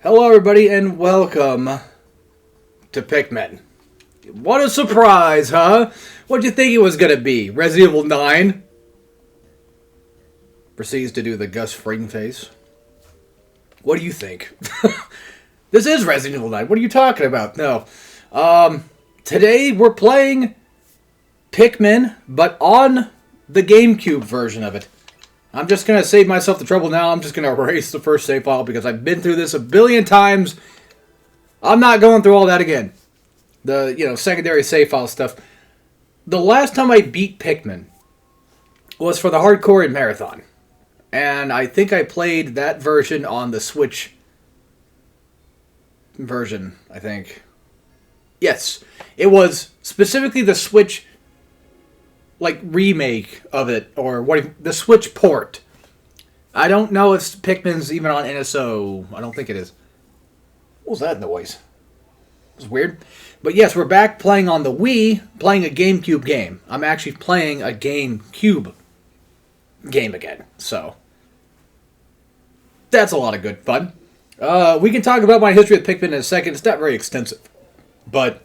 Hello everybody and welcome to Pikmin. What a surprise, huh? What'd you think it was gonna be? Resident Evil 9? Proceeds to do the Gus Fring face. What do you think? This is Resident Evil 9. What are you talking about? No. Today we're playing Pikmin, but on the GameCube version of it. I'm just going to save myself the trouble now. I'm just going to erase the first save file because I've been through this a billion times. I'm not going through all that again. The, secondary save file stuff. The last time I beat Pikmin was for the Hardcore and Marathon. And I think I played that version on the Switch version, I think. Yes, it was specifically the Switch remake of it, or the Switch port. I don't know if Pikmin's even on NSO. I don't think it is. What was that noise? It was weird. But yes, we're back playing on the Wii, playing a GameCube game. I'm actually playing a GameCube game again, so that's a lot of good fun. We can talk about my history with Pikmin in a second. It's not very extensive, but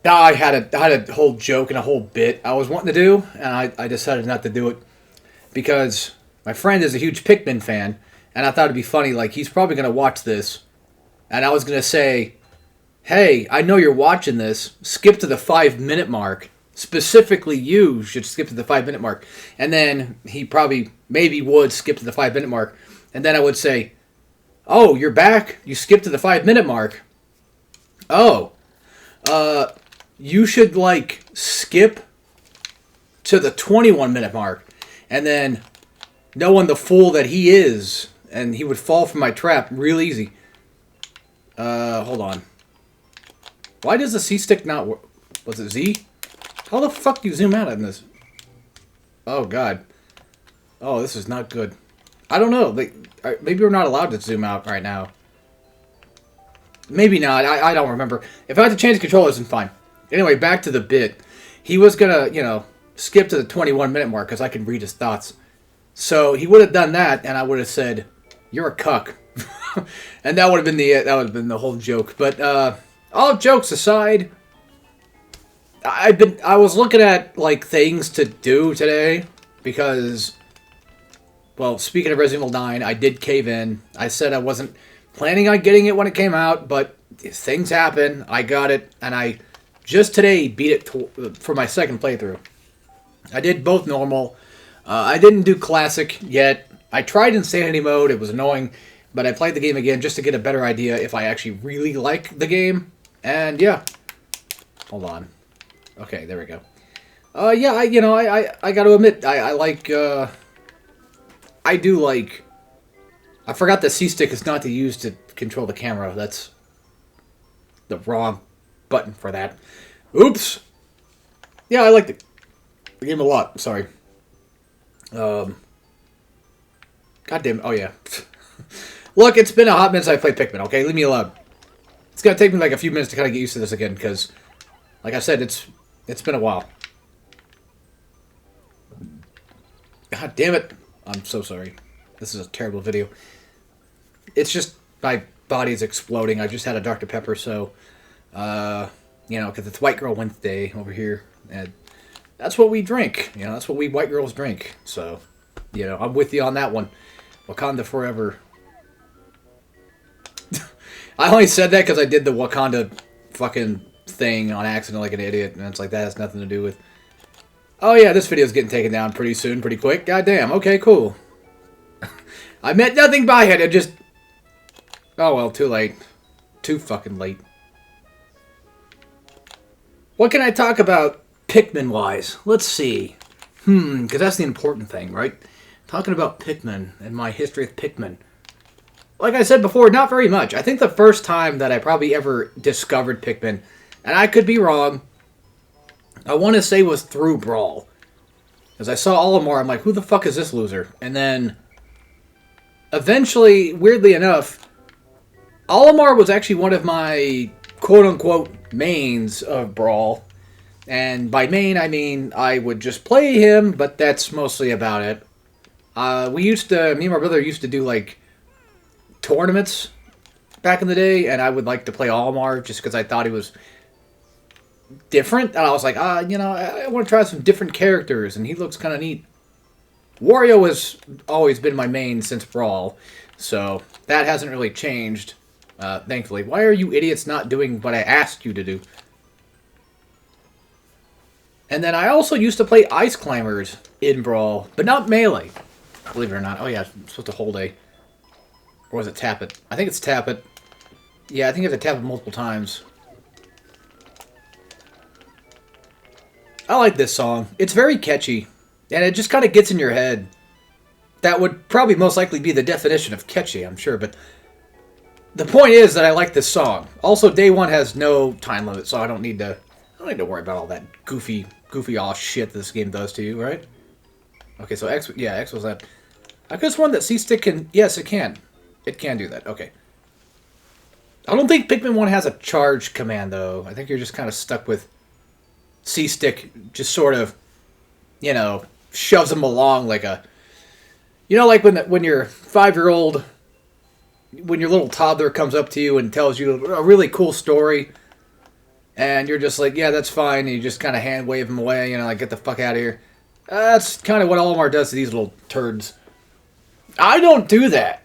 I had a whole joke and a whole bit I was wanting to do, and I decided not to do it because my friend is a huge Pikmin fan, and I thought it'd be funny, he's probably going to watch this, and I was going to say, hey, I know you're watching this, skip to the 5-minute mark. Specifically, you should skip to the 5-minute mark. And then he maybe would skip to the 5-minute mark, and then I would say, oh, you're back? You skipped to the 5-minute mark? Oh, you should, skip to the 21-minute mark. And then, knowing the fool that he is, and he would fall for my trap real easy. Hold on. Why does the C-stick not work? Was it Z? How the fuck do you zoom out on this? Oh, God. Oh, this is not good. I don't know. Maybe we're not allowed to zoom out right now. Maybe not. I don't remember. If I had to change the controllers, then fine. Anyway, back to the bit. He was going to, skip to the 21-minute mark because I can read his thoughts. So he would have done that, and I would have said, you're a cuck. And that would have been the whole joke. But all jokes aside, I was looking at things to do today because, well, speaking of Resident Evil 9, I did cave in. I said I wasn't planning on getting it when it came out, but things happen. I got it, and I just today beat it for my second playthrough. I did both normal. I didn't do classic yet. I tried insanity mode. It was annoying, but I played the game again just to get a better idea if I actually really like the game. And yeah, hold on. Okay, there we go. Yeah, I got to admit, I do like. I forgot the C-stick is not to use to control the camera. That's the wrong button for that. Oops. Yeah, I liked the game a lot. Sorry. God damn it. Oh, yeah. Look, it's been a hot minute since I played Pikmin, okay? Leave me alone. It's going to take me a few minutes to kind of get used to this again, because, like I said, it's been a while. God damn it. I'm so sorry. This is a terrible video. It's just my body's exploding. I just had a Dr. Pepper, so, because it's White Girl Wednesday over here, and that's what we drink. That's what we white girls drink. So, I'm with you on that one. Wakanda forever. I only said that because I did the Wakanda fucking thing on accident like an idiot, and it's that has nothing to do with... Oh yeah, this video's getting taken down pretty soon, pretty quick. Goddamn, okay, cool. I meant nothing by it, it just... Oh well, too late. Too fucking late. What can I talk about Pikmin-wise? Let's see. Because that's the important thing, right? Talking about Pikmin and my history with Pikmin. Like I said before, not very much. I think the first time that I probably ever discovered Pikmin, and I could be wrong, I want to say was through Brawl. As I saw Olimar, I'm like, who the fuck is this loser? And then, eventually, weirdly enough, Olimar was actually one of my quote-unquote mains of Brawl. And by main, I mean I would just play him, but that's mostly about it. Me and my brother used to do, tournaments back in the day, and I would like to play Olimar just because I thought he was different. And I was like, I want to try some different characters, and he looks kind of neat. Wario has always been my main since Brawl, so that hasn't really changed, thankfully. Why are you idiots not doing what I asked you to do? And then I also used to play Ice Climbers in Brawl, but not Melee, believe it or not. Oh yeah, I'm supposed to hold A. Or was it tap it? I think it's tap it. Yeah, I think you have to tap it multiple times. I like this song. It's very catchy. And it just kind of gets in your head. That would probably most likely be the definition of catchy, I'm sure. But the point is that I like this song. Also, Day 1 has no time limit, so I don't need to worry about all that goofy aw shit this game does to you, right? Okay, so X was that. I could have sworn that C-Stick can... Yes, it can. It can do that. Okay. I don't think Pikmin 1 has a charge command, though. I think you're just kind of stuck with C-Stick just sort of, shoves them along like a... like when your 5-year-old... When your little toddler comes up to you and tells you a really cool story, and you're just like, yeah, that's fine, and you just kind of hand wave them away, like, get the fuck out of here. That's kind of what Olimar does to these little turds. I don't do that.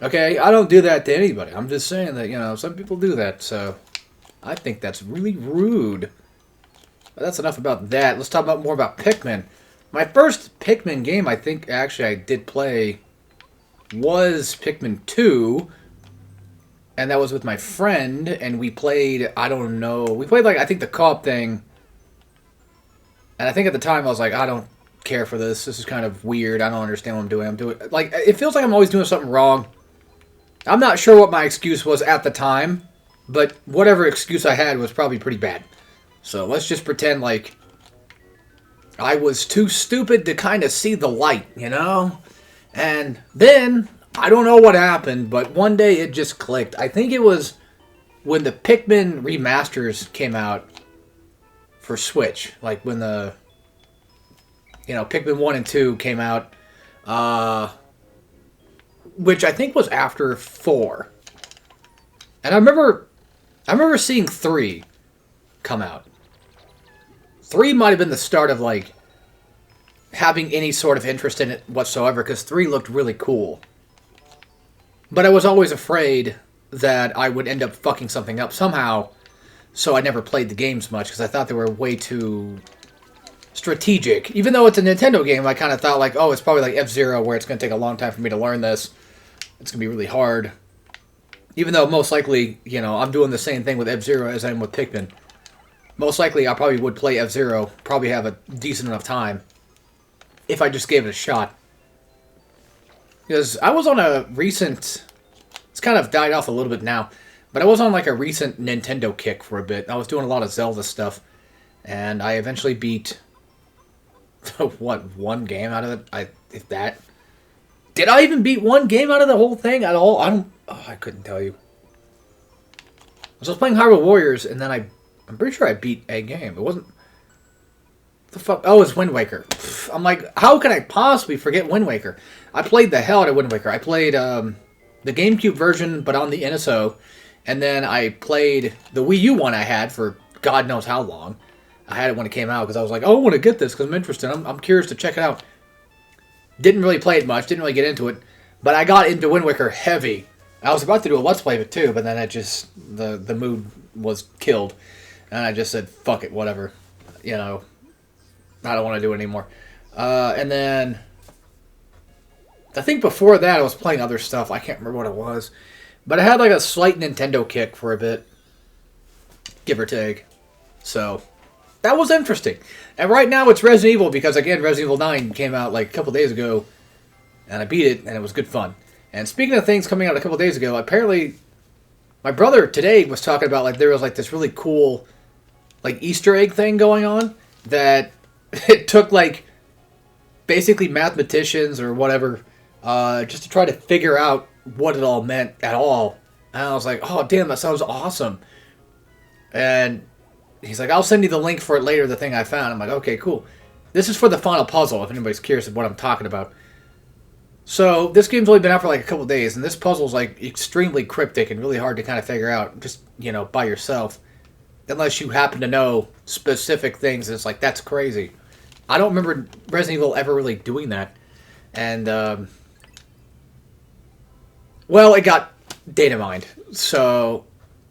Okay? I don't do that to anybody. I'm just saying that, some people do that, so I think that's really rude. But that's enough about that. Let's talk more about Pikmin. My first Pikmin game, I think, actually, I did play was Pikmin 2, and that was with my friend, and we played, I don't know, I think the co-op thing, and I think at the time I was like, I don't care for this. This is kind of weird. I don't understand what I'm doing. It feels like I'm always doing something wrong. I'm not sure what my excuse was at the time, but whatever excuse I had was probably pretty bad. So let's just pretend like I was too stupid to kind of see the light, And then, I don't know what happened, but one day it just clicked. I think it was when the Pikmin remasters came out for Switch. Like when the, Pikmin 1 and 2 came out. Which I think was after 4. And I remember seeing 3 come out. 3 might have been the start of, having any sort of interest in it whatsoever, because 3 looked really cool. But I was always afraid that I would end up fucking something up somehow, so I never played the games much, because I thought they were way too strategic. Even though it's a Nintendo game, I kind of thought, it's probably like F-Zero, where it's going to take a long time for me to learn this. It's going to be really hard. Even though most likely, I'm doing the same thing with F-Zero as I am with Pikmin. Most likely, I probably would play F-Zero, probably have a decent enough time, if I just gave it a shot. Because I was on a recent... It's kind of died off a little bit now. But I was on a recent Nintendo kick for a bit. I was doing a lot of Zelda stuff. And I eventually beat... one game out of it? If that... Did I even beat one game out of the whole thing at all? I couldn't tell you. I was playing Hyrule Warriors, and then I'm pretty sure I beat a game. It wasn't... The fuck? Oh, it's Wind Waker. I'm like, how can I possibly forget Wind Waker? I played the hell out of Wind Waker. I played the GameCube version, but on the NSO. And then I played the Wii U one I had for God knows how long. I had it when it came out because I was like, oh, I want to get this because I'm interested. I'm curious to check it out. Didn't really play it much. Didn't really get into it. But I got into Wind Waker heavy. I was about to do a Let's Play of it too, but then the mood was killed. And I just said, fuck it, whatever. I don't want to do it anymore. And then, I think before that I was playing other stuff. I can't remember what it was. But I had a slight Nintendo kick for a bit. Give or take. So, that was interesting. And right now it's Resident Evil because, again, Resident Evil 9 came out a couple days ago. And I beat it, and it was good fun. And speaking of things coming out a couple days ago, apparently my brother today was talking about, there was, this really cool, Easter egg thing going on that... It took, basically mathematicians or whatever, just to try to figure out what it all meant at all. And I was like, oh, damn, that sounds awesome. And he's like, I'll send you the link for it later, the thing I found. I'm like, okay, cool. This is for the final puzzle, if anybody's curious of what I'm talking about. So this game's only been out for like a couple days, and this puzzle's like extremely cryptic and really hard to kind of figure out just, by yourself. Unless you happen to know specific things. It's like, that's crazy. I don't remember Resident Evil ever really doing that. And, well, it got data mined. So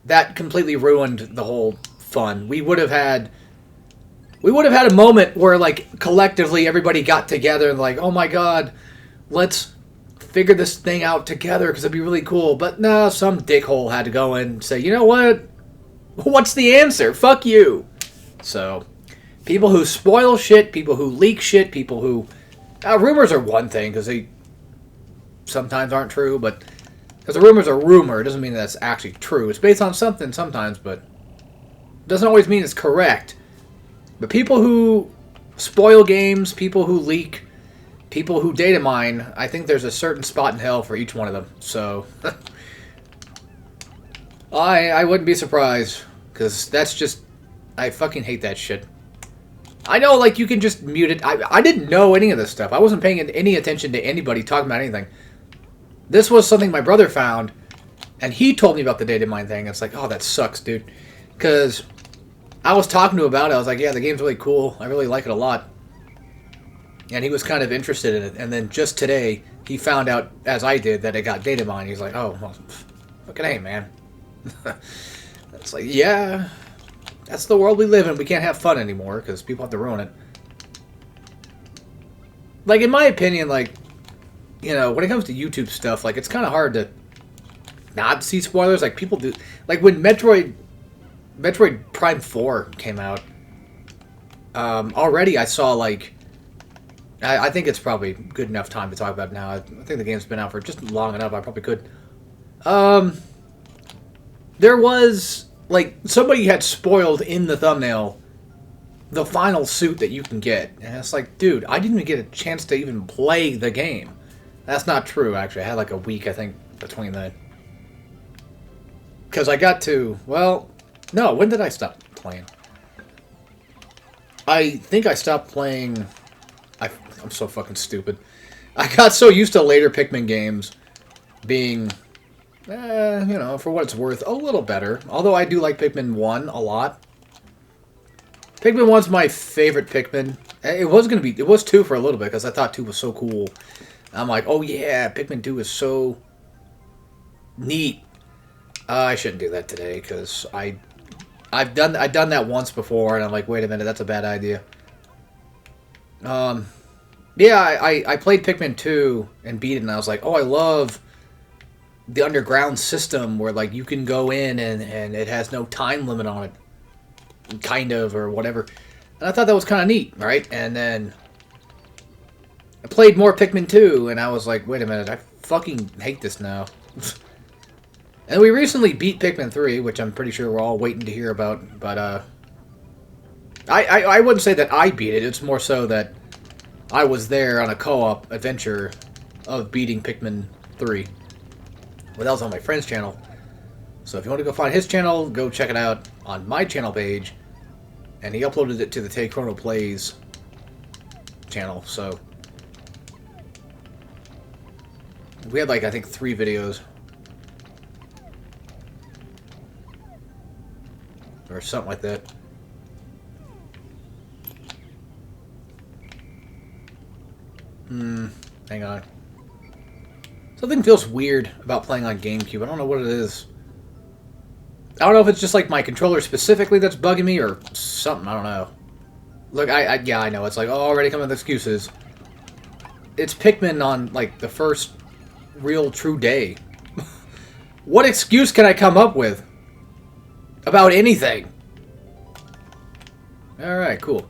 that completely ruined the whole fun. We would have had a moment where, like, collectively everybody got together and like, oh my god, let's figure this thing out together because it'd be really cool. But no, some dickhole had to go in and say, you know what? What's the answer? Fuck you. So, people who spoil shit, people who leak shit, people who... rumors are one thing, because they sometimes aren't true, but... Because a rumor's a rumor, it doesn't mean that's actually true. It's based on something sometimes, but... It doesn't always mean it's correct. But people who spoil games, people who leak, people who data mine, I think there's a certain spot in hell for each one of them. So... I wouldn't be surprised, because that's just... I fucking hate that shit. I know, like, you can just mute it. I didn't know any of this stuff. I wasn't paying any attention to anybody talking about anything. This was something my brother found, and he told me about the data mine thing. It's like, oh, that sucks, dude. Because I was talking to him about it. I was like, yeah, the game's really cool. I really like it a lot. And he was kind of interested in it. And then just today, he found out, as I did, that it got data mined. He's like, oh, well, fucking A, man. It's like, yeah, that's the world we live in. We can't have fun anymore because people have to ruin it. Like, in my opinion, like, when it comes to YouTube stuff, like, it's kind of hard to not see spoilers. Like, people do. Like, when Metroid Prime 4 came out, already I saw, like, I think it's probably good enough time to talk about it now. I think the game's been out for just long enough. I probably could. There was, like, somebody had spoiled in the thumbnail the final suit that you can get. And it's like, dude, I didn't even get a chance to even play the game. That's not true, actually. I had, like, a week, I think, between that. Because I got to, well, no, when did I stop playing? I think I stopped playing... I'm so fucking stupid. I got so used to later Pikmin games being... for what it's worth, a little better. Although I do like Pikmin 1 a lot. Pikmin 1's my favorite Pikmin. It was 2 for a little bit, because I thought 2 was so cool. I'm like, oh yeah, Pikmin 2 is so neat. I shouldn't do that today, because I've done that once before, and I'm like, wait a minute, that's a bad idea. Yeah, I played Pikmin 2 and beat it, and I was like, oh, I love the underground system where, like, you can go in and it has no time limit on it. Kind of, or whatever. And I thought that was kind of neat, right? And then I played more Pikmin 2, and I was like, wait a minute, I fucking hate this now. And we recently beat Pikmin 3, which I'm pretty sure we're all waiting to hear about, but, I wouldn't say that I beat it, it's more so that I was there on a co-op adventure of beating Pikmin 3. Well, that was on my friend's channel. So if you want to go find his channel, go check it out on my channel page. And he uploaded it to the Tay Chrono Plays channel, so... We had, like, I think 3 videos. Or something like that. Hang on. Something feels weird about playing on GameCube. I don't know what it is. I don't know if it's just like my controller specifically that's bugging me or something. I don't know. Look, yeah, I know. It's like, oh, already coming with excuses. It's Pikmin on, like, the first real true day. What excuse can I come up with about anything? Alright, cool.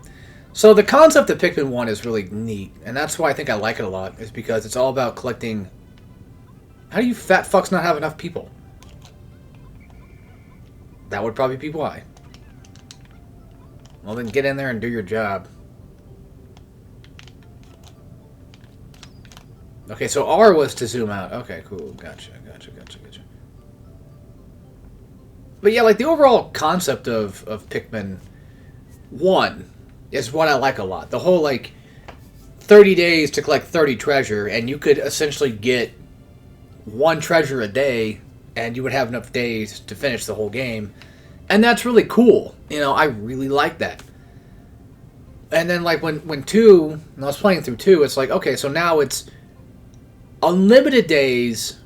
So the concept of Pikmin 1 is really neat, and that's why I think I like it a lot, is because it's all about collecting... How do you fat fucks not have enough people? That would probably be why. Well, then get in there and do your job. Okay, so R was to zoom out. Okay, cool. Gotcha. But yeah, like, the overall concept of Pikmin 1 is what I like a lot. The whole, like, 30 days to collect 30 treasure, and you could essentially get one treasure a day, and you would have enough days to finish the whole game. And that's really cool. You know, I really like that. And then, like, when 2, when I was playing through 2, it's like, okay, so now it's unlimited days,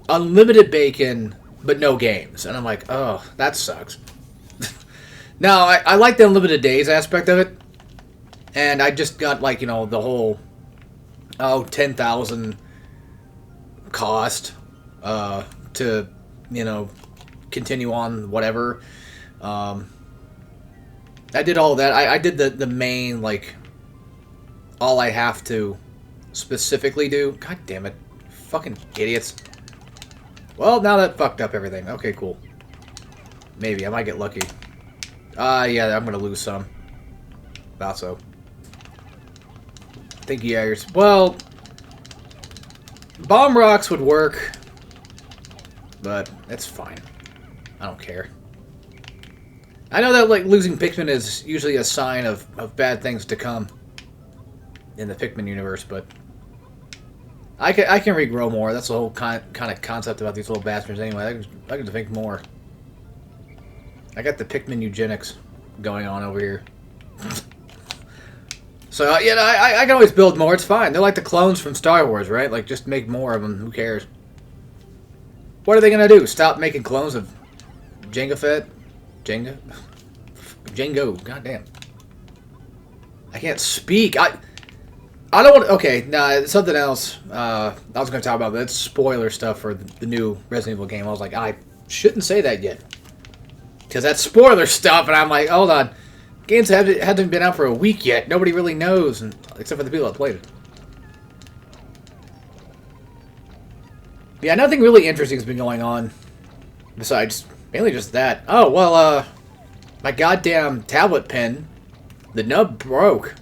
unlimited bacon, but no games. And I'm like, oh, that sucks. Now, I like the unlimited days aspect of it. And I just got, like, you know, the whole, 10,000 cost to, you know, continue on whatever. I did all that. I did the main, like, all I have to specifically do. God damn it. Fucking idiots. Well, now that fucked up everything. Okay, cool. Maybe. I might get lucky. Yeah, I'm gonna lose some. About so. I think, yeah, well, bomb rocks would work, but it's fine. I don't care. I know that, like, losing Pikmin is usually a sign of bad things to come in the Pikmin universe, but I can regrow more. That's the whole kind of concept about these little bastards anyway. I can think more. I got the Pikmin eugenics going on over here. So, yeah, I can always build more. It's fine. They're like the clones from Star Wars, right? Like, just make more of them. Who cares? What are they going to do? Stop making clones of Jango Fett? Jango. Goddamn. I can't speak. I don't want to... Okay, nah, something else I was going to talk about, but that's spoiler stuff for the new Resident Evil game. I was like, I shouldn't say that yet. Because that's spoiler stuff, and I'm like, hold on. Games haven't been out for a week yet. Nobody really knows, except for the people that played it. Yeah, nothing really interesting has been going on. Besides, mainly just that. Oh, well, my goddamn tablet pen, the nub broke.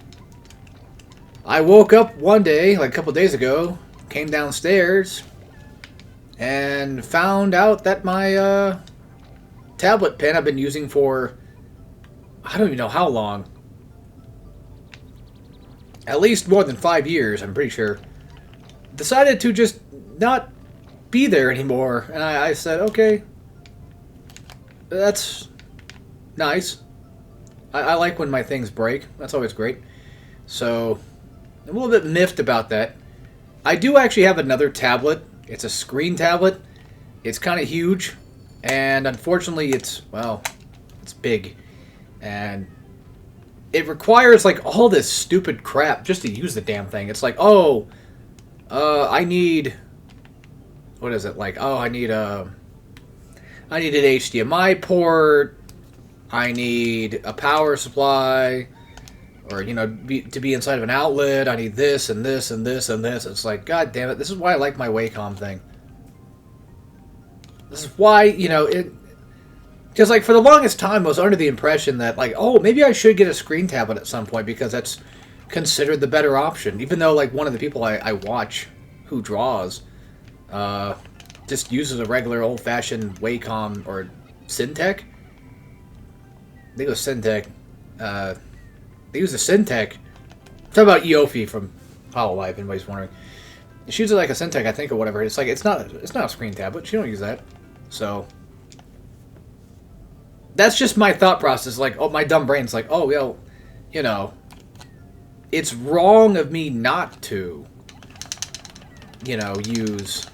I woke up one day, like a couple days ago, came downstairs, and found out that my tablet pen I've been using for, I don't even know how long. At least more than 5 years, I'm pretty sure. Decided to just not be there anymore. And I said, okay, that's nice. I like when my things break. That's always great. So, I'm a little bit miffed about that. I do actually have another tablet. It's a screen tablet. It's kind of huge. And unfortunately, it's big. And it requires, like, all this stupid crap just to use the damn thing. It's like, oh, I need... What is it? Like, oh, I need an HDMI port. I need a power supply. Or, you know, to be inside of an outlet. I need this and this and this and this. It's like, god damn it. This is why I like my Wacom thing. This is why, you know, it... Because, like, for the longest time, I was under the impression that, like, oh, maybe I should get a screen tablet at some point because that's considered the better option. Even though, like, one of the people I watch who draws just uses a regular old-fashioned Wacom or Syntec. I think it was Syntec. They use a Syntec. I'm talking about Eofi from Hololive, anybody's wondering. She uses, like, a Syntec, I think, or whatever. It's like, it's not a screen tablet. She don't use that. So... That's just my thought process. Like, oh, my dumb brain's like, oh, well, you know, it's wrong of me not to, you know, use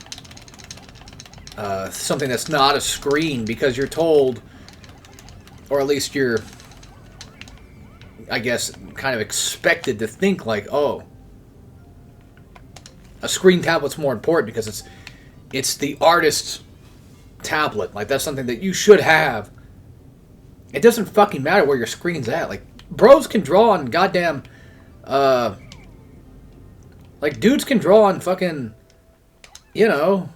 something that's not a screen because you're told, or at least you're, I guess, kind of expected to think like, oh, a screen tablet's more important because it's the artist's tablet. Like, that's something that you should have. It doesn't fucking matter where your screen's at. Like, bros can draw on goddamn, like, dudes can draw on fucking, you know,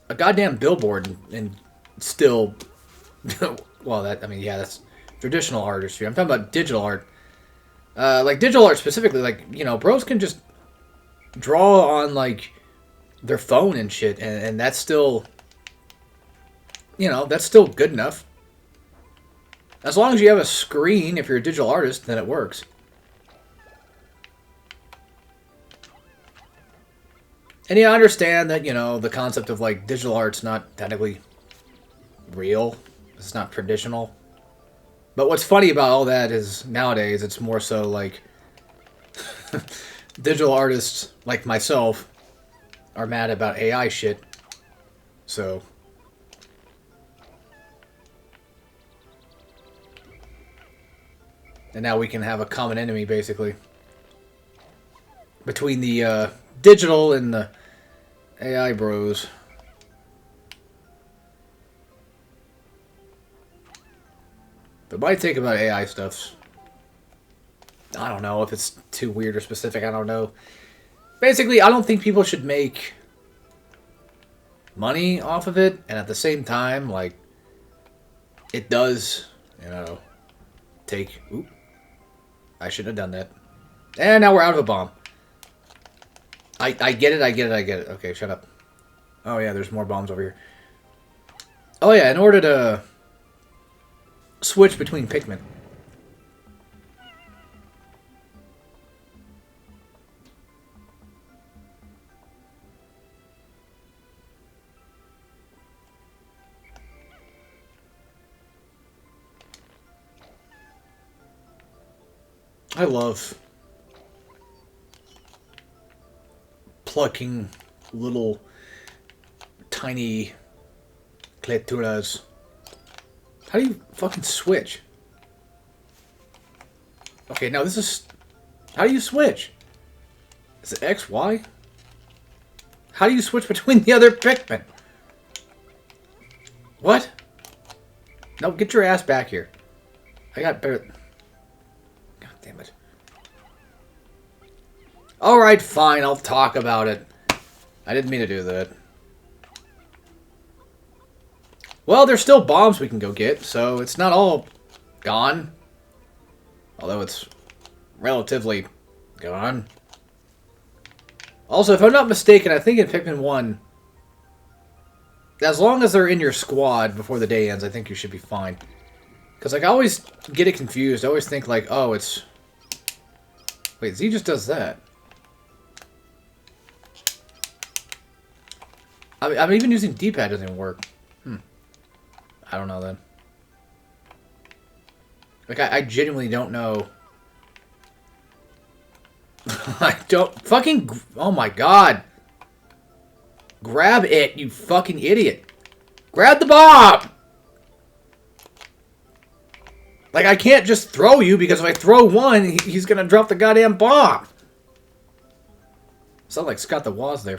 a goddamn billboard and still, well, that, I mean, yeah, that's traditional artistry. I'm talking about digital art. Like, digital art specifically, like, you know, bros can just draw on, like, their phone and shit, and that's still, you know, that's still good enough. As long as you have a screen, if you're a digital artist, then it works. And yeah, I understand that, you know, the concept of like digital art's not technically real. It's not traditional. But what's funny about all that is nowadays it's more so like digital artists like myself are mad about AI shit. So and now we can have a common enemy basically between the digital and the AI bros. But my take about AI stuff's, I don't know if it's too weird or specific. I don't know. Basically, I don't think people should make money off of it, and at the same time, like, it does, you know, take. Oop, I shouldn't have done that. And now we're out of a bomb. I get it. I get it. I get it. Okay, shut up. Oh yeah, there's more bombs over here. Oh yeah, in order to switch between Pikmin. I love plucking little tiny criaturas. How do you fucking switch? Okay, now this is... How do you switch? Is it X, Y? How do you switch between the other Pikmin? What? No, get your ass back here. I got better... God damn it. Alright, fine, I'll talk about it. I didn't mean to do that. Well, there's still bombs we can go get, so it's not all gone. Although it's relatively gone. Also, if I'm not mistaken, I think in Pikmin 1, as long as they're in your squad before the day ends, I think you should be fine. Because, like, I always get it confused. I always think, like, oh, it's... Wait, Z just does that. I'm even using D-pad, doesn't even work. I don't know then. Like, I genuinely don't know. I don't... Fucking... Oh my god. Grab it, you fucking idiot. Grab the bomb! Like, I can't just throw you, because if I throw one, he's gonna drop the goddamn bomb. Sound like Scott the Woz there.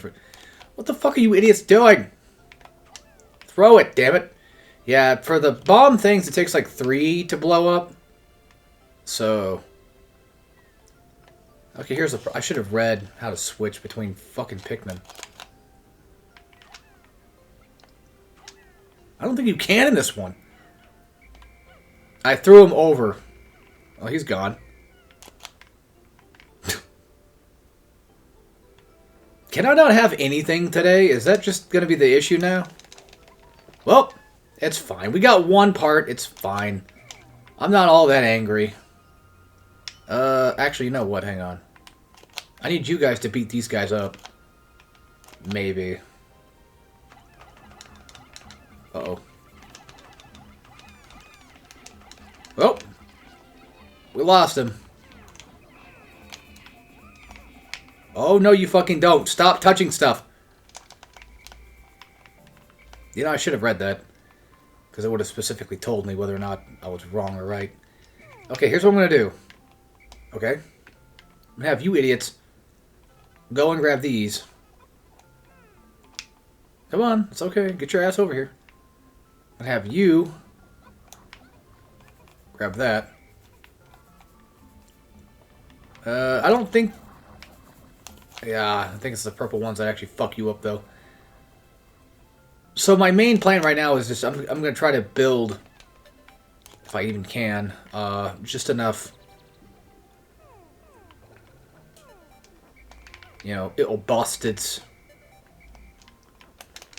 What the fuck are you idiots doing? Throw it, damn it. Yeah, for the bomb things, it takes like 3 to blow up. So... Okay, here's the... I should have read how to switch between fucking Pikmin. I don't think you can in this one. I threw him over. Oh, he's gone. Can I not have anything today? Is that just going to be the issue now? Well... It's fine. We got one part. It's fine. I'm not all that angry. Actually, you know what? Hang on. I need you guys to beat these guys up. Maybe. Uh-oh. Oh! We lost him. Oh, no, you fucking don't. Stop touching stuff. You know, I should have read that. Because it would have specifically told me whether or not I was wrong or right. Okay, here's what I'm going to do. Okay? I'm going to have you idiots go and grab these. Come on, it's okay. Get your ass over here. I'm going to have you grab that. I don't think... Yeah, I think it's the purple ones that actually fuck you up, though. So my main plan right now is just I'm going to try to build, if I even can, just enough, you know, it'll bust its...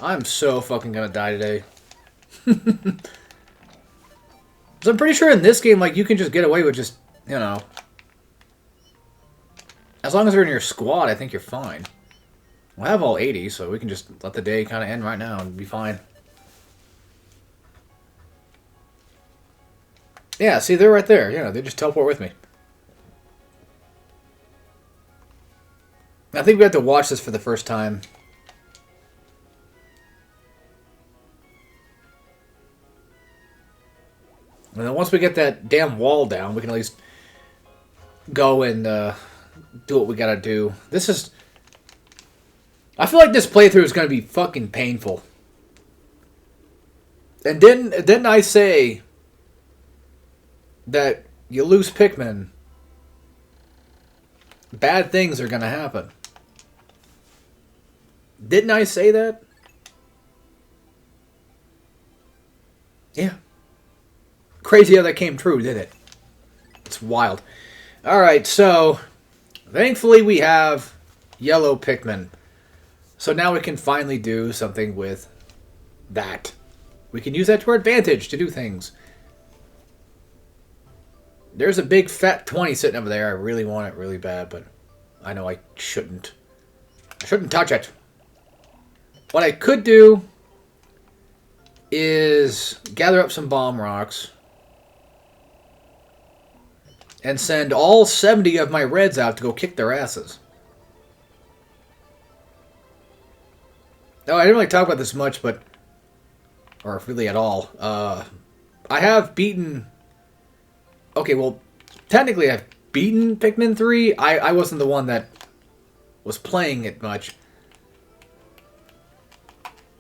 I'm so fucking going to die today. So I'm pretty sure in this game, like, you can just get away with just, you know, as long as they're in your squad, I think you're fine. We'll have all 80, so we can just let the day kind of end right now and be fine. Yeah, see, they're right there. Yeah, they just teleport with me. I think we have to watch this for the first time. And then once we get that damn wall down, we can at least go and do what we gotta do. This is... I feel like this playthrough is gonna be fucking painful. And didn't I say that you lose Pikmin, bad things are gonna happen? Didn't I say that? Yeah. Crazy how that came true, didn't it? It's wild. Alright, so thankfully we have yellow Pikmin. So now we can finally do something with that. We can use that to our advantage to do things. There's a big fat 20 sitting over there. I really want it really bad, but I know I shouldn't. I shouldn't touch it. What I could do is gather up some bomb rocks and send all 70 of my reds out to go kick their asses. No, I didn't really talk about this much, but... or really at all. I have beaten... okay, well, technically I've beaten Pikmin 3. I wasn't the one that was playing it much.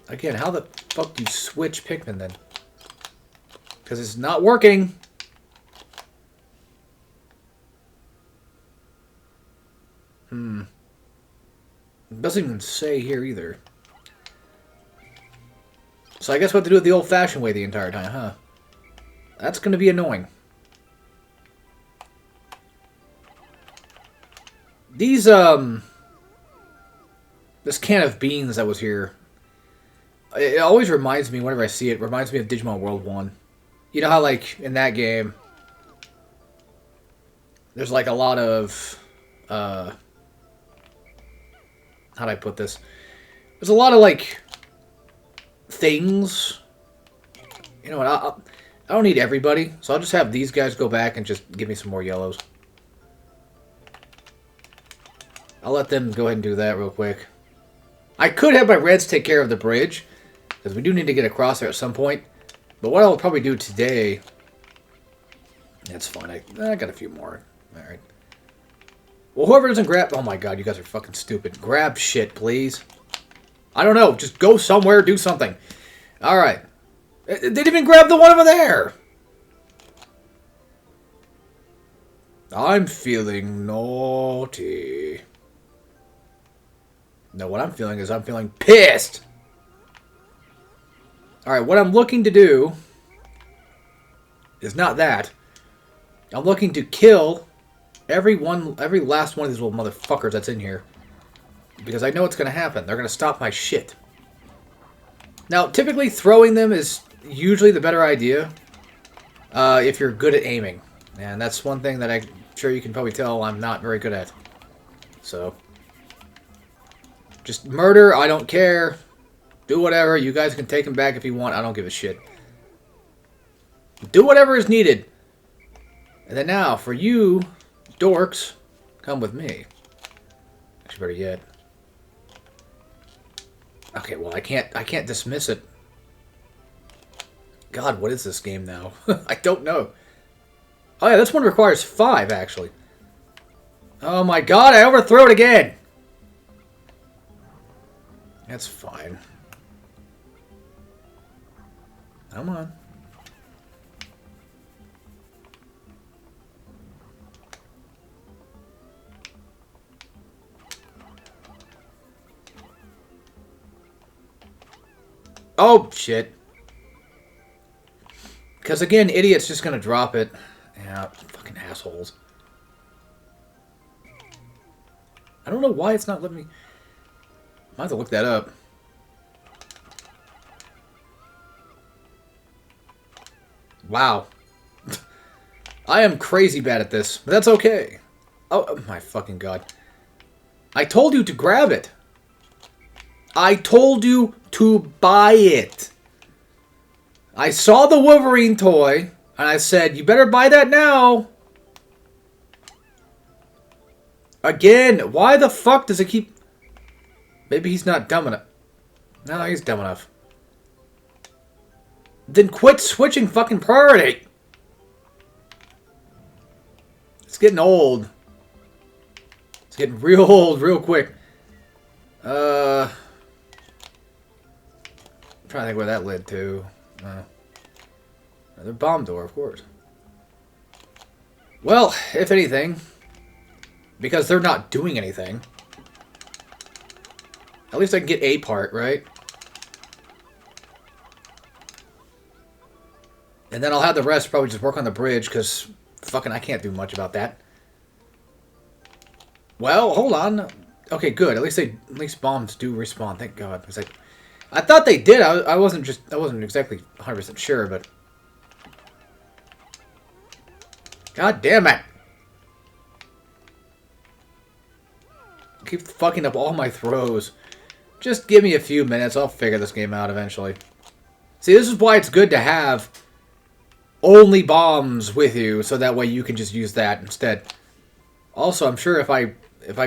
Again, how the fuck do you switch Pikmin then? Because it's not working. It doesn't even say here either. So I guess we have to do it the old-fashioned way the entire time, huh? That's going to be annoying. These, this can of beans that was here, it always reminds me, whenever I see it, it reminds me of Digimon World 1. You know how, like, in that game, there's, like, a lot of, how do I put this? There's a lot of, like... things. You know what? I don't need everybody, so I'll just have these guys go back and just give me some more yellows. I'll let them go ahead and do that real quick. I could have my reds take care of the bridge, because we do need to get across there at some point. But what I'll probably do today... that's fine. I got a few more. Alright. Well, whoever doesn't grab... oh my god, you guys are fucking stupid. Grab shit, please. I don't know. Just go somewhere, do something. Alright. They didn't even grab the one over there. I'm feeling naughty. No, what I'm feeling is I'm feeling pissed. Alright, what I'm looking to do is not that. I'm looking to kill every last one of these little motherfuckers that's in here. Because I know what's going to happen. They're going to stop my shit. Now, typically throwing them is usually the better idea. If you're good at aiming. And that's one thing that I'm sure you can probably tell I'm not very good at. So. Just murder, I don't care. Do whatever. You guys can take them back if you want. I don't give a shit. Do whatever is needed. And then now, for you, dorks, come with me. Actually, better yet. Okay, well, I can't dismiss it. God, what is this game now? I don't know. Oh yeah, this one requires 5, actually. Oh my god, I overthrew it again! That's fine. Come on. Oh, shit. Because, again, idiot's just going to drop it. Yeah, fucking assholes. I don't know why it's not letting me... Might have to look that up. Wow. I am crazy bad at this, but that's okay. Oh, my fucking god. I told you to grab it. I told you to buy it. I saw the Wolverine toy, and I said, you better buy that now. Again, why the fuck does it keep... Maybe he's not dumb enough. No, he's dumb enough. Then quit switching fucking priority. It's getting old. It's getting real old real quick. I'm trying to think where that led to. Another bomb door, of course. Well, if anything, because they're not doing anything, at least I can get a part, right? And then I'll have the rest probably just work on the bridge, because fucking I can't do much about that. Well, hold on. Okay, good. At least bombs do respawn. Thank God. I thought they did. I wasn't exactly 100% sure, but God damn it! Keep fucking up all my throws. Just give me a few minutes. I'll figure this game out eventually. See, this is why it's good to have only bombs with you, so that way you can just use that instead. Also, I'm sure if I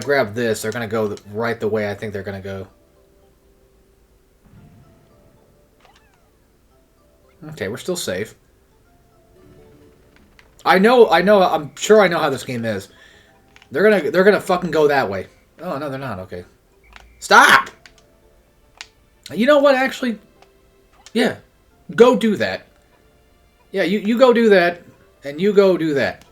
grab this, they're gonna go right the way I think they're gonna go. Okay, we're still safe. I'm sure I know how this game is. They're gonna fucking go that way. Oh no, they're not. Okay, stop. You know what? Actually, yeah, go do that. Yeah, you go do that, and you go do that.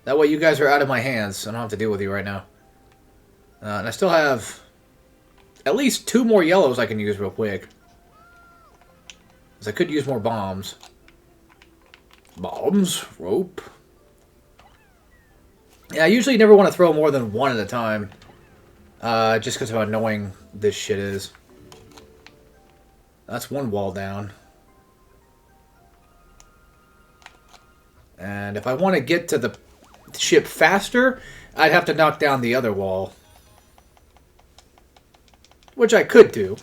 That way, you guys are out of my hands. I don't have to deal with you right now. And I still have at least 2 more yellows I can use real quick. Because I could use more bombs. Bombs? Rope? Yeah, I usually never want to throw more than 1 at a time. Just because of how annoying this shit is. That's 1 wall down. And if I want to get to the ship faster, I'd have to knock down the other wall. Which I could do.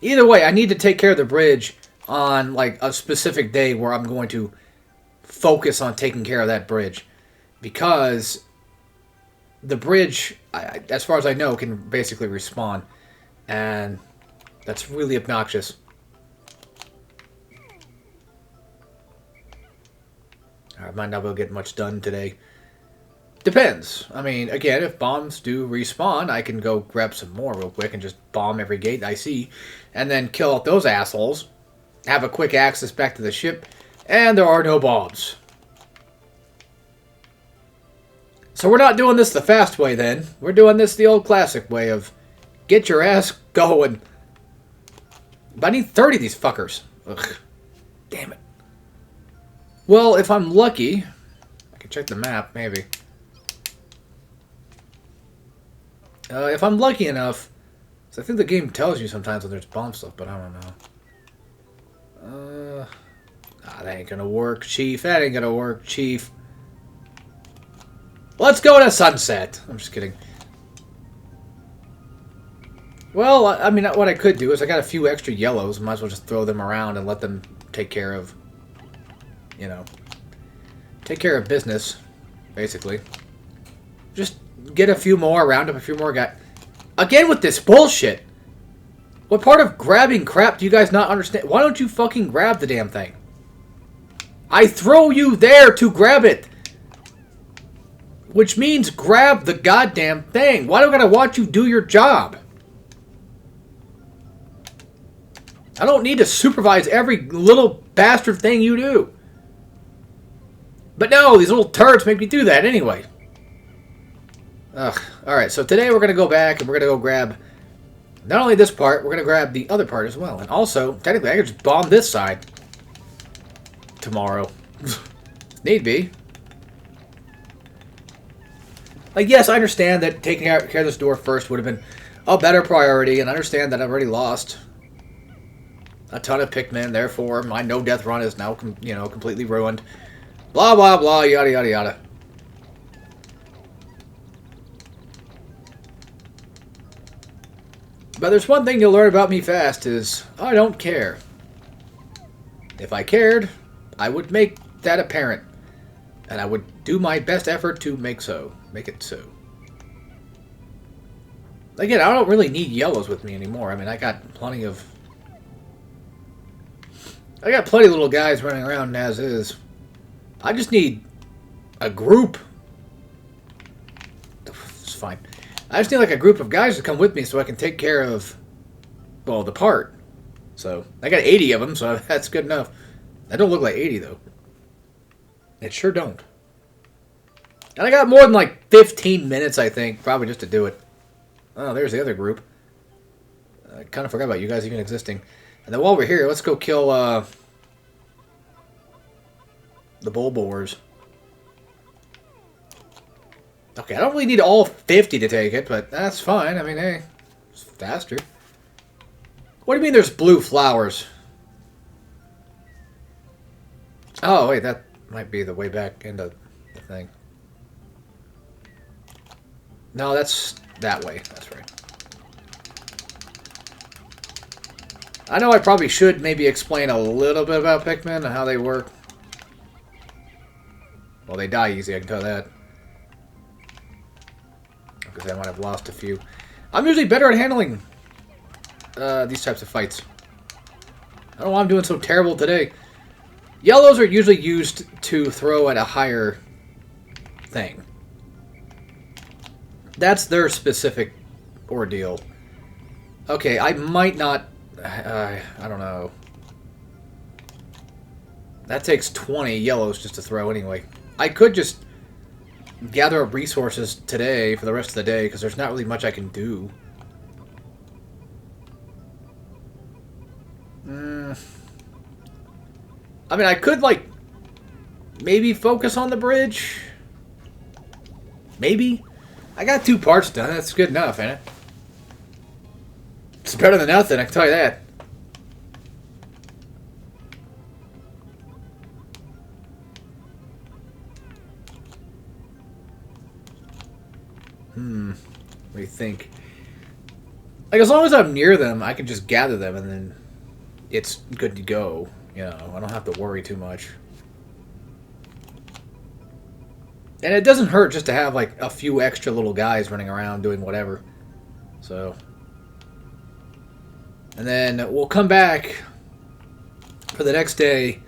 Either way, I need to take care of the bridge on like a specific day where I'm going to focus on taking care of that bridge. Because the bridge, as far as I know, can basically respawn. And that's really obnoxious. I might not be able to get much done today. Depends. I mean, again, if bombs do respawn, I can go grab some more real quick and just bomb every gate I see. And then kill out those assholes. Have a quick access back to the ship. And there are no bombs. So we're not doing this the fast way then. We're doing this the old classic way of get your ass going. But I need 30 of these fuckers. Ugh. Damn it. Well, if I'm lucky, I can check the map, maybe. If I'm lucky enough, so I think the game tells you sometimes when there's bomb stuff, but I don't know. That ain't gonna work, Chief. That ain't gonna work, Chief. Let's go to sunset. I'm just kidding. Well, I mean, what I could do is I got a few extra yellows. Might as well just throw them around and let them take care of, you know, take care of business, basically. Just get a few more, round up a few more guys. Again with this bullshit. What part of grabbing crap do you guys not understand? Why don't you fucking grab the damn thing? I throw you there to grab it. Which means grab the goddamn thing. Why do I gotta watch you do your job? I don't need to supervise every little bastard thing you do. But no, these little turds make me do that anyway. Ugh. Alright, so today we're going to go back and we're going to go grab not only this part, we're going to grab the other part as well. And also, technically, I could just bomb this side tomorrow. Need be. Like, yes, I understand that taking care of this door first would have been a better priority, and I understand that I've already lost a ton of Pikmin, therefore my no-death run is now, you know, completely ruined. Blah, blah, blah, yada, yada, yada. But there's one thing you'll learn about me fast is I don't care. If I cared, I would make that apparent. And I would do my best effort to make it so. Again, I don't really need yellows with me anymore. I mean, I got plenty of little guys running around as is. I just need a group. It's fine. I just need like a group of guys to come with me so I can take care of, well, the part. So, I got 80 of them, so that's good enough. That don't look like 80, though. It sure don't. And I got more than like 15 minutes, I think, probably just to do it. Oh, there's the other group. I kind of forgot about you guys even existing. And then while we're here, let's go kill the bull boars. Okay, I don't really need all 50 to take it, but that's fine. I mean, hey, it's faster. What do you mean there's blue flowers? Oh, wait, that might be the way back into the thing. No, that's that way. That's right. I know I probably should maybe explain a little bit about Pikmin and how they work. Well, they die easy, I can tell that. Because I might have lost a few. I'm usually better at handling these types of fights. I don't know why I'm doing so terrible today. Yellows are usually used to throw at a higher thing. That's their specific ordeal. Okay, I might not... I don't know. That takes 20 yellows just to throw anyway. I could just gather up resources today for the rest of the day, because there's not really much I can do. I mean, I could, like, maybe focus on the bridge. Maybe. I got 2 parts done. That's good enough, ain't it? It's better than nothing, I can tell you that. What do you think? Like, as long as I'm near them, I can just gather them and then it's good to go. You know, I don't have to worry too much. And it doesn't hurt just to have, like, a few extra little guys running around doing whatever. So. And then we'll come back for the next day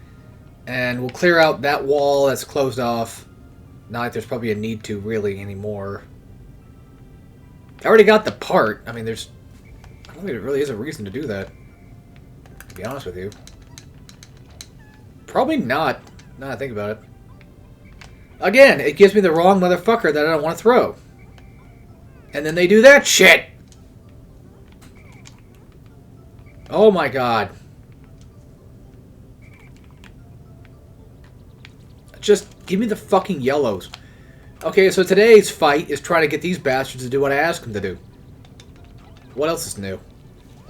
and we'll clear out that wall that's closed off. Not like there's probably a need to really anymore. I already got the part. I mean, I don't think there really is a reason to do that, to be honest with you. Probably not, now that I think about it. Again, it gives me the wrong motherfucker that I don't want to throw. And then they do that shit! Oh my god. Just give me the fucking yellows. Okay, so today's fight is trying to get these bastards to do what I asked them to do. What else is new?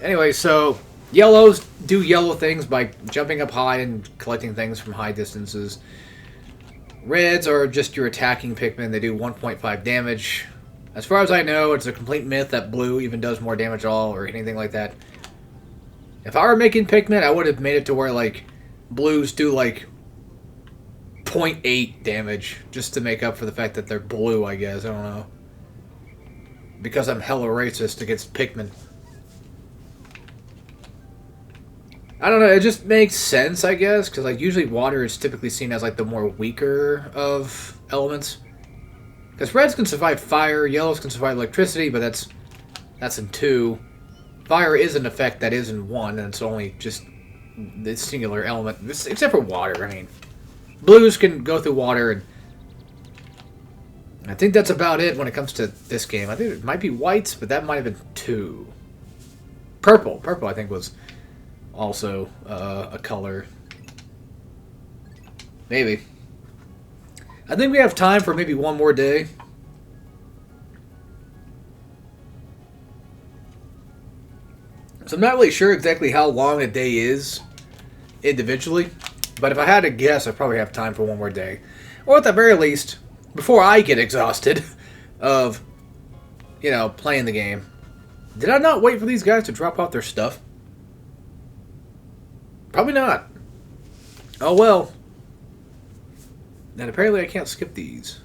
Anyway, so yellows do yellow things by jumping up high and collecting things from high distances. Reds are just your attacking Pikmin. They do 1.5 damage. As far as I know, it's a complete myth that blue even does more damage at all or anything like that. If I were making Pikmin, I would have made it to where, like, blues do, like, 0.8 damage, just to make up for the fact that they're blue, I guess. I don't know. Because I'm hella racist against Pikmin. I don't know, it just makes sense, I guess, because, like, usually water is typically seen as, like, the more weaker of elements. Because reds can survive fire, yellows can survive electricity, but that's in 2. Fire is an effect that is in 1, and it's only just this singular element, except for water, I mean. Blues can go through water, and I think that's about it when it comes to this game. I think it might be whites, but that might have been 2. Purple. Purple, I think, was also a color. Maybe. I think we have time for maybe one more day. So I'm not really sure exactly how long a day is individually. But if I had to guess, I probably have time for one more day. Or at the very least, before I get exhausted of, you know, playing the game. Did I not wait for these guys to drop off their stuff? Probably not. Oh well. And apparently I can't skip these.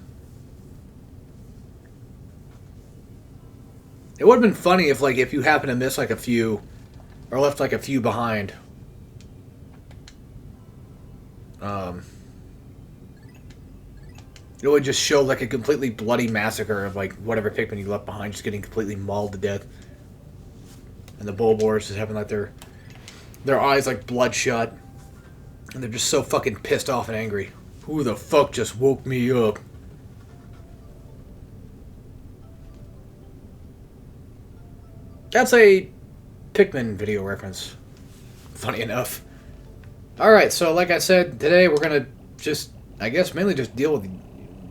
It would have been funny if, like, if you happen to miss, like, a few, or left, like, a few behind. It would just show, like, a completely bloody massacre of, like, whatever Pikmin you left behind just getting completely mauled to death. And the Bulbors just having, like, their eyes, like, bloodshot. And they're just so fucking pissed off and angry. Who the fuck just woke me up? That's a Pikmin video reference. Funny enough. Alright, so like I said, today we're gonna just, I guess, mainly just deal with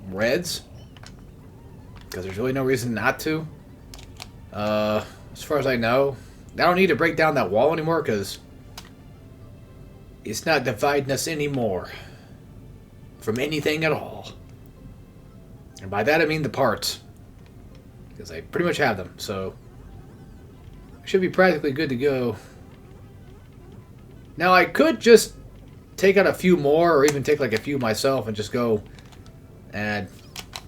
reds. Because there's really no reason not to. As far as I know, I don't need to break down that wall anymore because it's not dividing us anymore from anything at all. And by that I mean the parts. Because I pretty much have them, so should be practically good to go. Now I could just take out a few more, or even take like a few myself and just go and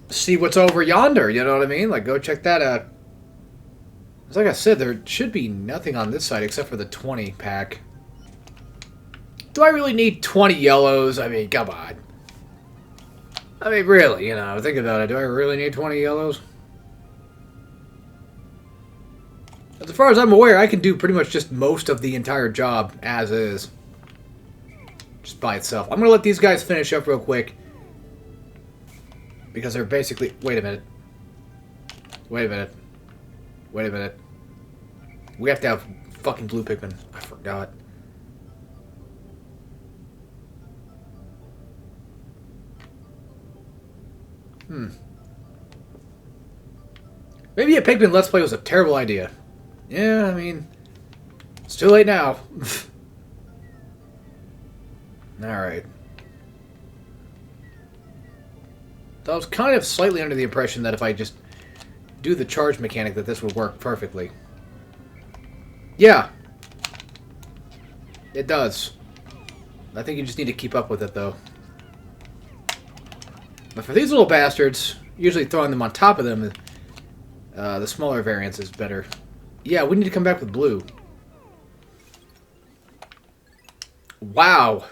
see what's over yonder, you know what I mean? Like, go check that out. As like I said, there should be nothing on this side except for the 20 pack. Do I really need 20 yellows? I mean, come on. I mean, really, you know, think about it. Do I really need 20 yellows? As far as I'm aware, I can do pretty much just most of the entire job as is. Just by itself. I'm going to let these guys finish up real quick. Because they're basically... Wait a minute. Wait a minute. Wait a minute. We have to have fucking blue Pikmin. I forgot. Maybe a Pikmin Let's Play was a terrible idea. Yeah, I mean, it's too late now. Alright. So I was kind of slightly under the impression that if I just do the charge mechanic that this would work perfectly. Yeah. It does. I think you just need to keep up with it, though. But for these little bastards, usually throwing them on top of them, the smaller variance is better. Yeah, we need to come back with blue. Wow.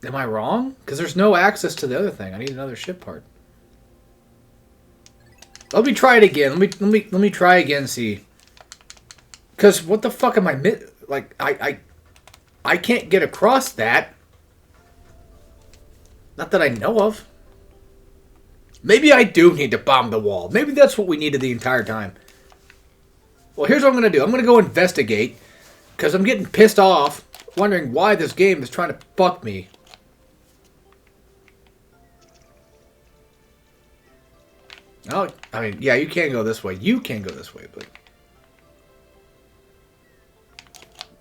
Am I wrong? Because there's no access to the other thing. I need another ship part. Let me try it again. Let me try again. See. Because what the fuck am I like? I can't get across that. Not that I know of. Maybe I do need to bomb the wall. Maybe that's what we needed the entire time. Well, here's what I'm going to do. I'm going to go investigate. Because I'm getting pissed off. Wondering why this game is trying to fuck me. Oh, I mean, yeah, you can go this way. You can go this way, but...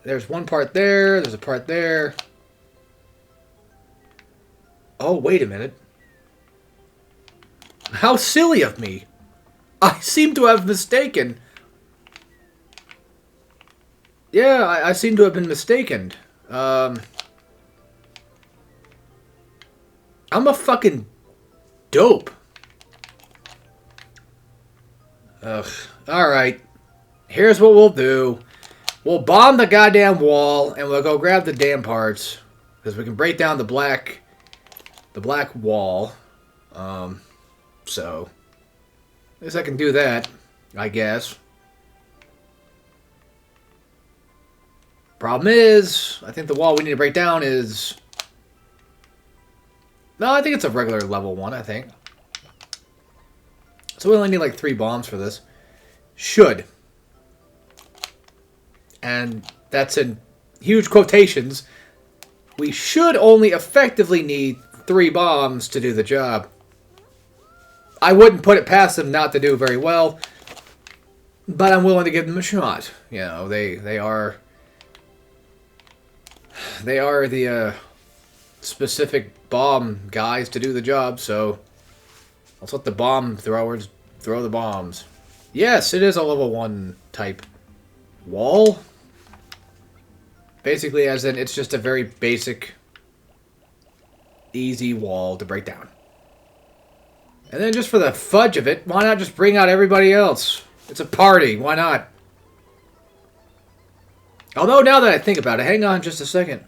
There's one part there. There's a part there. Oh, wait a minute. How silly of me. I seem to have mistaken. Yeah, I seem to have been mistaken. I'm a fucking dope. Ugh. Alright. Here's what we'll do. We'll bomb the goddamn wall, and we'll go grab the damn parts. Because we can break down the black wall. So, at least I can do that, I guess. Problem is, I think the wall we need to break down is... No, I think it's a regular level 1, I think. So we only need like 3 bombs for this. Should. And that's in huge quotations. We should only effectively need 3 bombs to do the job. I wouldn't put it past them not to do very well, but I'm willing to give them a shot. You know, they are the specific bomb guys to do the job, so Let's let the bomb throwers throw the bombs. Yes, it is a level 1 type wall. Basically, as in, it's just a very basic, easy wall to break down. And then just for the fudge of it, why not just bring out everybody else? It's a party, why not? Although, now that I think about it, hang on just a second.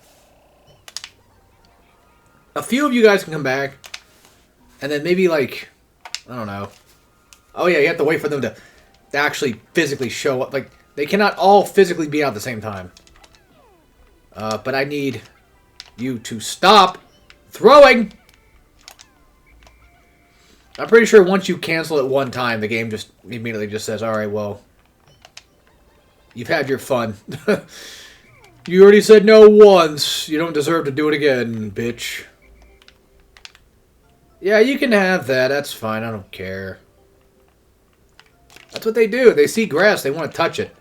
A few of you guys can come back, and then maybe, like, I don't know. Oh, yeah, you have to wait for them to actually physically show up. Like, they cannot all physically be out at the same time. But I need you to stop throwing! I'm pretty sure once you cancel it one time, the game just immediately just says, alright, well, you've had your fun. You already said no once. You don't deserve to do it again, bitch. Yeah, you can have that. That's fine. I don't care. That's what they do. They see grass. They want to touch it.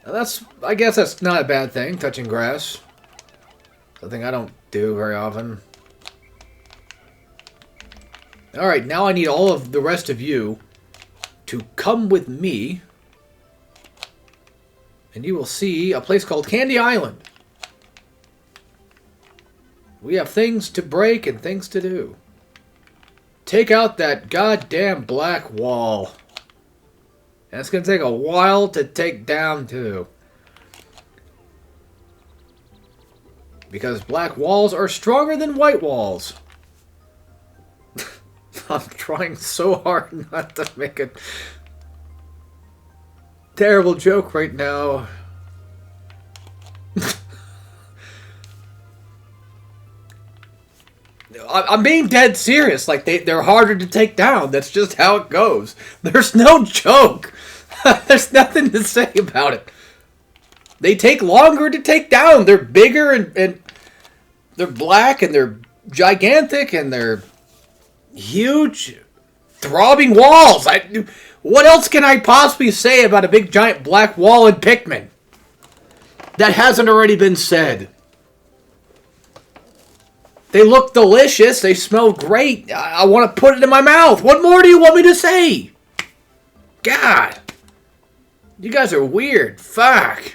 Now I guess that's not a bad thing, touching grass. Something I don't do very often. Alright, now I need all of the rest of you to come with me. And you will see a place called Candy Island. We have things to break and things to do. Take out that goddamn black wall. And it's going to take a while to take down, too. Because black walls are stronger than white walls. I'm trying so hard not to make a terrible joke right now. I'm being dead serious. Like, they're harder to take down. That's just how it goes. There's no joke. There's nothing to say about it. They take longer to take down. They're bigger and they're black and they're gigantic and they're huge, throbbing walls. What else can I possibly say about a big giant black wall in Pikmin that hasn't already been said? They look delicious. They smell great. I want to put it in my mouth. What more do you want me to say? God. You guys are weird. Fuck.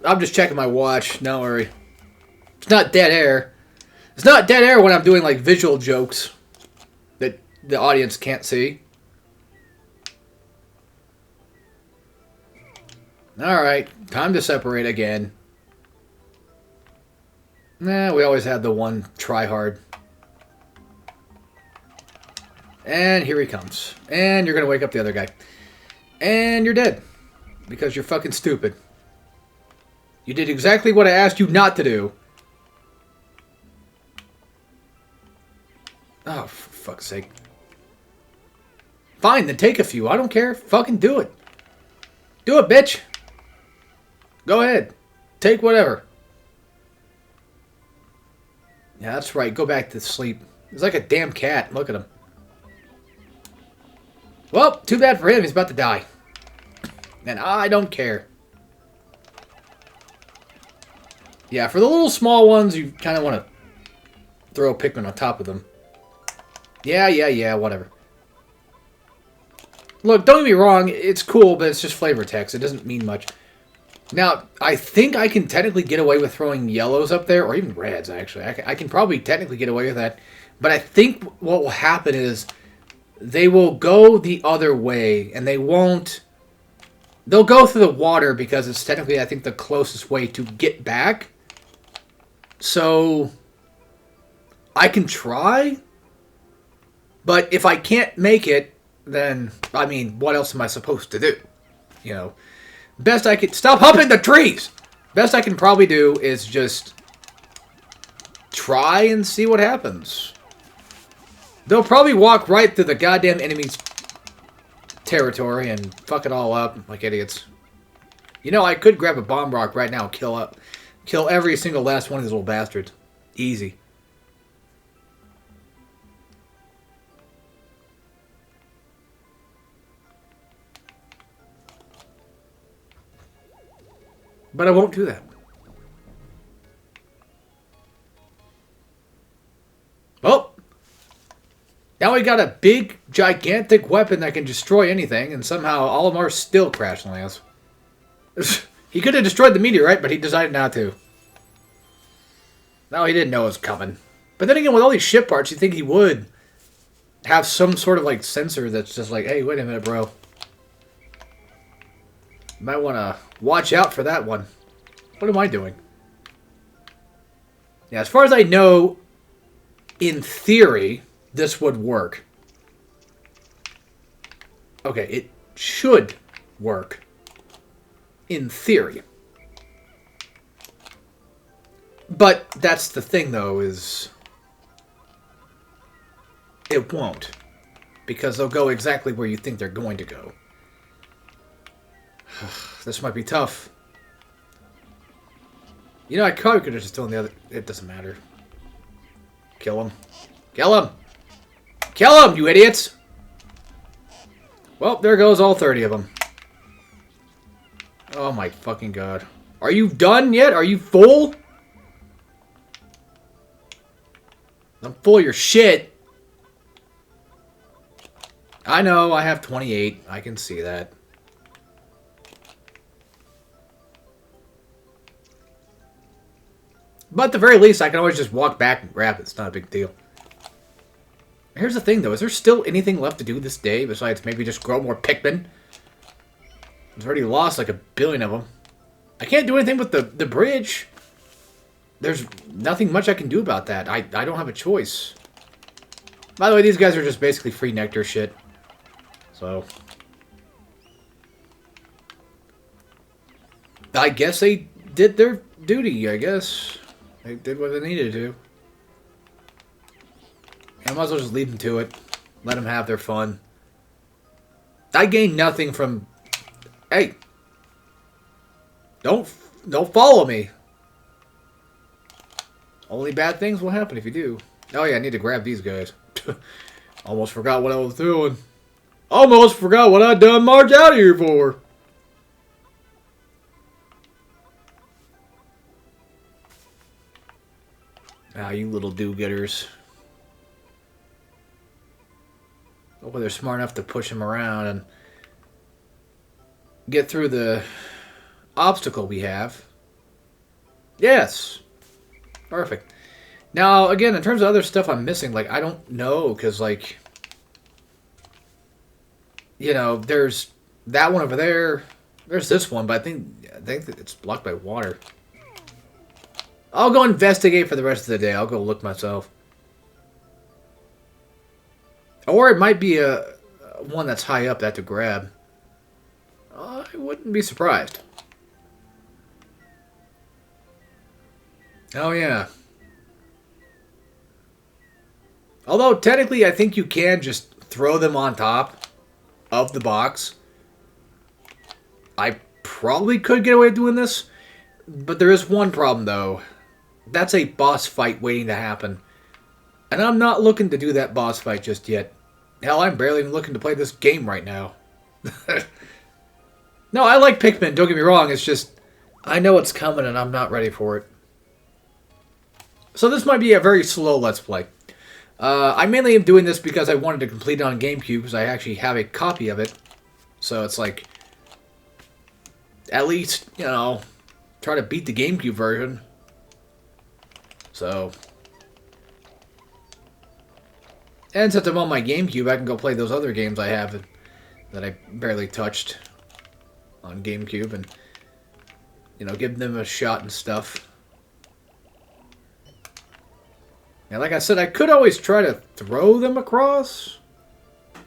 I'm just checking my watch. Don't worry. It's not dead air. It's not dead air when I'm doing, like, visual jokes that the audience can't see. Alright, time to separate again. Nah, we always had the one try hard. And here he comes. And you're gonna wake up the other guy. And you're dead. Because you're fucking stupid. You did exactly what I asked you not to do. Oh, for fuck's sake. Fine, then take a few. I don't care. Fucking do it. Do it, bitch. Go ahead. Take whatever. Yeah, that's right. Go back to sleep. He's like a damn cat. Look at him. Well, too bad for him. He's about to die. And I don't care. Yeah, for the little small ones, you kind of want to throw a Pikmin on top of them. Yeah, whatever. Look, don't get me wrong. It's cool, but it's just flavor text. It doesn't mean much. Now, I think I can technically get away with throwing yellows up there, or even reds, actually. I can probably technically get away with that. But I think what will happen is they will go the other way, and they won't... They'll go through the water because it's technically, I think, the closest way to get back. So, I can try, but if I can't make it, then, I mean, what else am I supposed to do? You know, best I can... Stop humping the trees! Best I can probably do is just try and see what happens. They'll probably walk right through the goddamn enemy's territory and fuck it all up like idiots. You know, I could grab a bomb rock right now and kill every single last one of these little bastards. Easy. But I won't do that. Oh! Now we got a big, gigantic weapon that can destroy anything, and somehow all of them are still crash lands. He could have destroyed the meteorite, but he decided not to. No, he didn't know it was coming. But then again, with all these ship parts, you'd think he would have some sort of, like, sensor that's just like, hey, wait a minute, bro. You might want to watch out for that one. What am I doing? Yeah, as far as I know, in theory, this would work. Okay, it should work. In theory. But that's the thing, though, is it won't. Because they'll go exactly where you think they're going to go. This might be tough. You know, I probably could have just done the other... It doesn't matter. Kill him. Kill him! Kill him, you idiots! Well, there goes all 30 of them. Oh my fucking god. Are you done yet? Are you full? I'm full of your shit. I know, I have 28. I can see that. But at the very least, I can always just walk back and grab it. It's not a big deal. Here's the thing, though. Is there still anything left to do this day besides maybe just grow more Pikmin? I've already lost like 1 billion of them. I can't do anything with the bridge. There's nothing much I can do about that. I don't have a choice. By the way, these guys are just basically free nectar shit. So... I guess they did their duty, I guess. They did what they needed to do. I might as well just leave them to it. Let them have their fun. I gain nothing from... Hey! Don't follow me! Only bad things will happen if you do. Oh yeah, I need to grab these guys. Almost forgot what I was doing. Almost forgot what I done march out of here for. Ah, you little do-getters. Hopefully they're smart enough to push him around and get through the obstacle we have. Yes. Perfect. Now, again, in terms of other stuff I'm missing, like, I don't know, because, like, you know, there's that one over there. There's this one, but I think that it's blocked by water. I'll go investigate for the rest of the day. I'll go look myself. Or it might be a one that's high up that to grab. I wouldn't be surprised. Oh, yeah. Although, technically, I think you can just throw them on top of the box. I probably could get away with doing this. But there is one problem, though. That's a boss fight waiting to happen. And I'm not looking to do that boss fight just yet. Hell, I'm barely even looking to play this game right now. No, I like Pikmin, don't get me wrong. It's just, I know it's coming and I'm not ready for it. So this might be a very slow Let's Play. I mainly am doing this because I wanted to complete it on GameCube, because I actually have a copy of it. So it's like, at least, you know, try to beat the GameCube version. So... And since I'm on my GameCube, I can go play those other games I have that I barely touched on GameCube and, you know, give them a shot and stuff. And like I said, I could always try to throw them across. I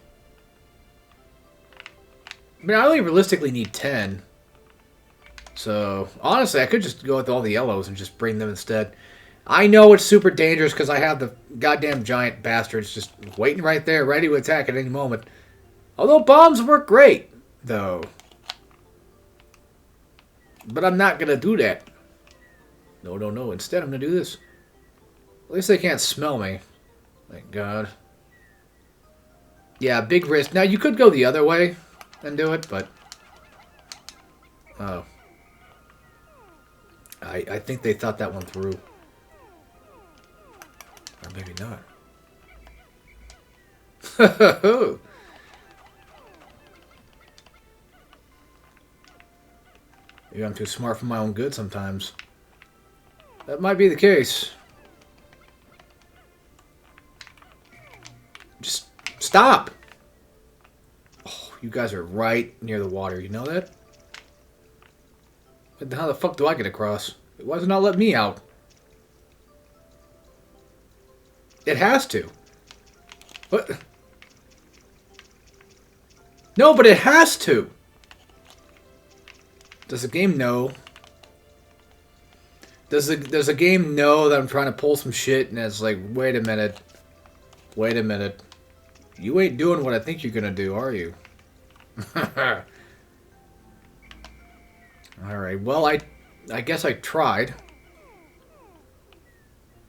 mean, I only realistically need 10. So, honestly, I could just go with all the yellows and just bring them instead. I know it's super dangerous because I have the goddamn giant bastards just waiting right there, ready to attack at any moment. Although bombs work great, though. But I'm not going to do that. No, no, no. Instead, I'm going to do this. At least they can't smell me. Thank God. Yeah, big risk. Now, you could go the other way and do it, but... Oh. I think they thought that one through. Or maybe not. Maybe I'm too smart for my own good sometimes. That might be the case. Just stop! Oh, you guys are right near the water. You know that? But how the fuck do I get across? Why does it not let me out? It has to. What? No, but it has to. Does the game know? Does the game know that I'm trying to pull some shit and it's like, wait a minute. Wait a minute. You ain't doing what I think you're gonna do, are you? Alright, well, I guess I tried.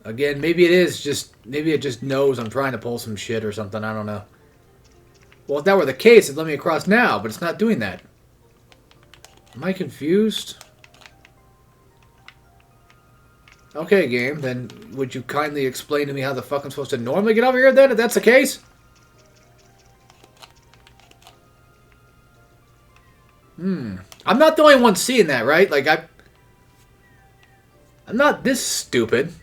Again, maybe it is just... Maybe it just knows I'm trying to pull some shit or something, I don't know. Well, if that were the case, it'd let me across now, but it's not doing that. Am I confused? Okay, game, then would you kindly explain to me how the fuck I'm supposed to normally get over here then, if that's the case? I'm not the only one seeing that, right? Like, I'm not this stupid.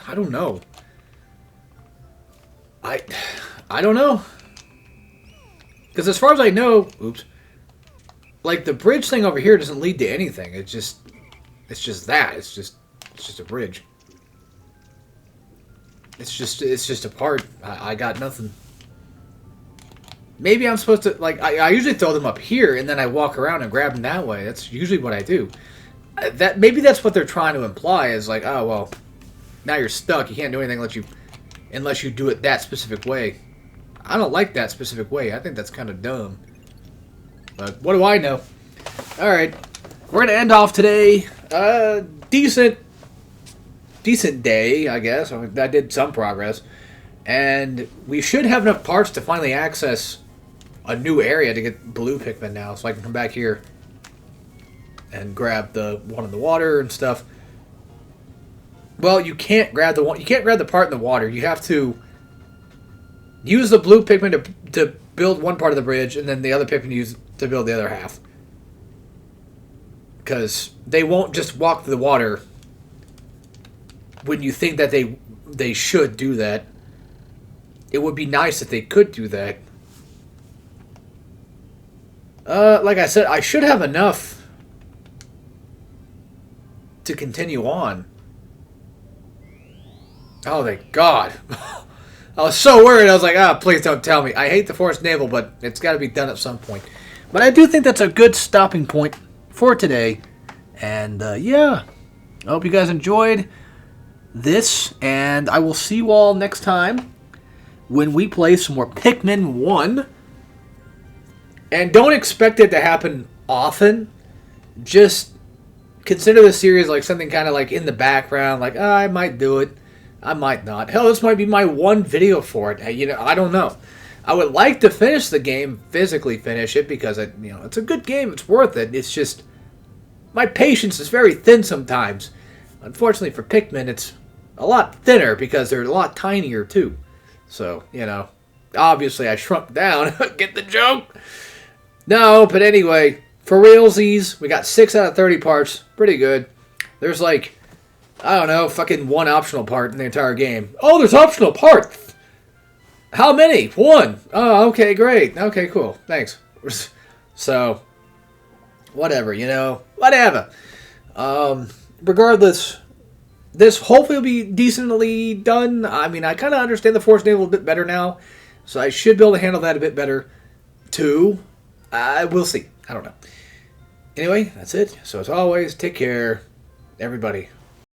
I don't know. I don't know. Because as far as I know, oops, like the bridge thing over here doesn't lead to anything. It's just that. It's just a bridge. It's just a part. I got nothing. Maybe I'm supposed to, like, I usually throw them up here and then I walk around and grab them that way. That's usually what I do. Maybe that's what they're trying to imply is like, oh well, now you're stuck. You can't do anything unless you do it that specific way. I don't like that specific way. I think that's kind of dumb. But what do I know? Alright. We're going to end off today. Decent day, I guess. I did some progress. And we should have enough parts to finally access a new area to get blue Pikmin now. So I can come back here and grab the one in the water and stuff. Well, you can't grab the part in the water. You have to use the blue Pikmin to build one part of the bridge, and then the other Pikmin use to build the other half. Because they won't just walk through the water when you think that they should do that. It would be nice if they could do that. Like I said, I should have enough to continue on. Oh, thank God. I was so worried. I was like, please don't tell me. I hate the Force Naval, but it's got to be done at some point. But I do think that's a good stopping point for today. And, yeah. I hope you guys enjoyed this. And I will see you all next time when we play some more Pikmin 1. And don't expect it to happen often. Just consider the series like something kind of like in the background. Like, I might do it. I might not. Hell, this might be my one video for it. You know, I don't know. I would like to finish the game, physically finish it, because it's a good game. It's worth it. It's just my patience is very thin sometimes. Unfortunately for Pikmin, it's a lot thinner because they're a lot tinier too. So, obviously I shrunk down. Get the joke? No, but anyway, for realsies, we got 6 out of 30 parts. Pretty good. There's like, I don't know, fucking one optional part in the entire game. Oh, there's optional parts! How many? 1. Oh, okay, great. Okay, cool. Thanks. So, whatever, whatever. Regardless, this hopefully will be decently done. I mean, I kind of understand the Force Naval a bit better now, so I should be able to handle that a bit better, too. We'll see. I don't know. Anyway, that's it. So, as always, take care, everybody.